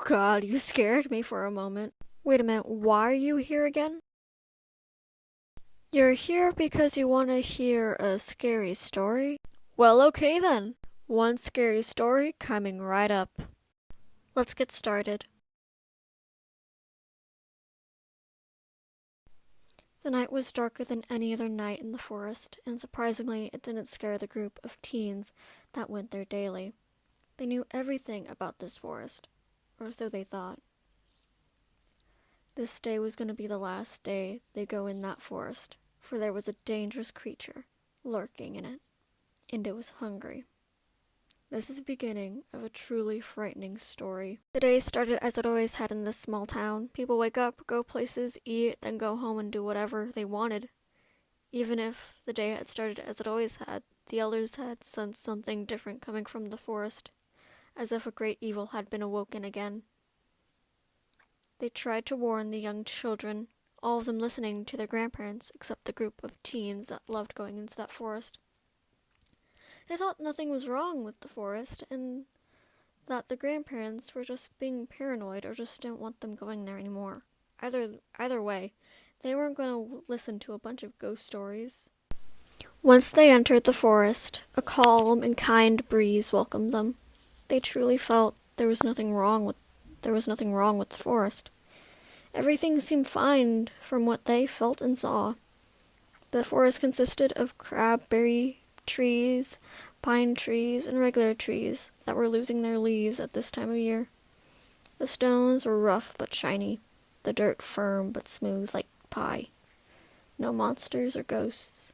God, you scared me for a moment. Wait a minute, why are you here again? You're here because you want to hear a scary story? Well, okay then. One scary story coming right up. Let's get started. The night was darker than any other night in the forest, and surprisingly, it didn't scare the group of teens that went there daily. They knew everything about this forest, or so they thought. This day was going to be the last day they go in that forest, for there was a dangerous creature lurking in it, and it was hungry. This is the beginning of a truly frightening story. The day started as it always had in this small town. People wake up, go places, eat, then go home and do whatever they wanted. Even if the day had started as it always had, the elders had sensed something different coming from the forest, as if a great evil had been awoken again. They tried to warn the young children, all of them listening to their grandparents, except the group of teens that loved going into that forest. They thought nothing was wrong with the forest, and that the grandparents were just being paranoid or just didn't want them going there anymore. Either way, they weren't going to listen to a bunch of ghost stories. Once they entered the forest, a calm and kind breeze welcomed them. They truly felt there was nothing wrong with the forest. Everything seemed fine from what they felt and saw. The forest consisted of crabberry trees, pine trees, and regular trees that were losing their leaves at this time of year. The stones were rough but shiny, the dirt firm but smooth like pie. No monsters or ghosts.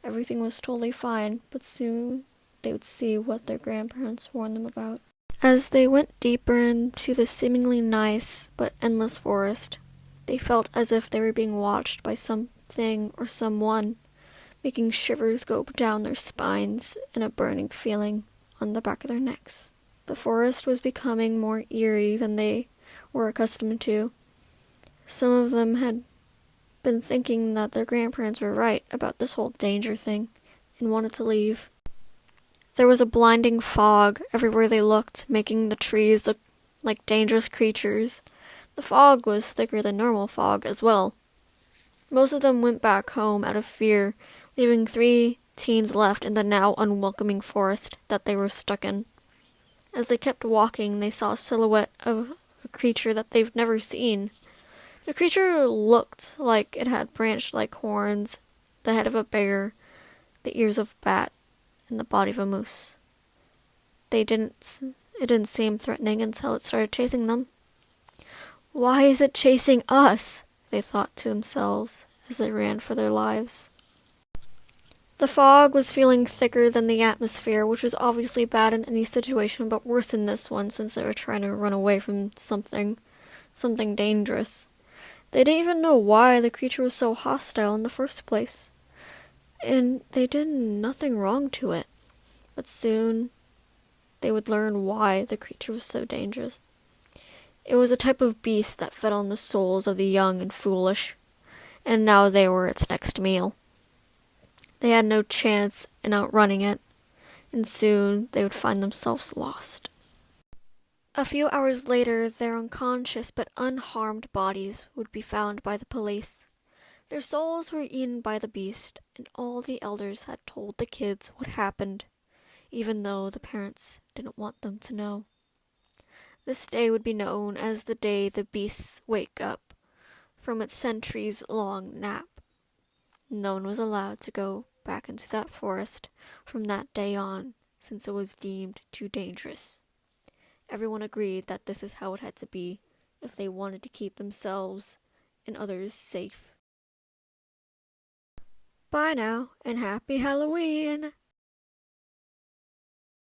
Everything was totally fine, but soon they would see what their grandparents warned them about. As they went deeper into the seemingly nice but endless forest, they felt as if they were being watched by something or someone, making shivers go down their spines and a burning feeling on the back of their necks. The forest was becoming more eerie than they were accustomed to. Some of them had been thinking that their grandparents were right about this whole danger thing and wanted to leave. There was a blinding fog everywhere they looked, making the trees look like dangerous creatures. The fog was thicker than normal fog as well. Most of them went back home out of fear, leaving 3 teens left in the now unwelcoming forest that they were stuck in. As they kept walking, they saw a silhouette of a creature that they've never seen. The creature looked like it had branch-like horns, the head of a bear, the ears of a bat, and the body of a moose. It didn't seem threatening until it started chasing them. "Why is it chasing us?" they thought to themselves as they ran for their lives. The fog was feeling thicker than the atmosphere, which was obviously bad in any situation, but worse in this one since they were trying to run away from something dangerous. They didn't even know why the creature was so hostile in the first place, and they did nothing wrong to it. But soon they would learn why the creature was so dangerous. It was a type of beast that fed on the souls of the young and foolish, and now they were its next meal. They had no chance in outrunning it, and soon they would find themselves lost. A few hours later, their unconscious but unharmed bodies would be found by the police. Their souls were eaten by the beast, and all the elders had told the kids what happened, even though the parents didn't want them to know. This day would be known as the day the beasts wake up from its centuries-long nap. No one was allowed to go back into that forest from that day on, since it was deemed too dangerous. Everyone agreed that this is how it had to be if they wanted to keep themselves and others safe. Bye now, and happy Halloween!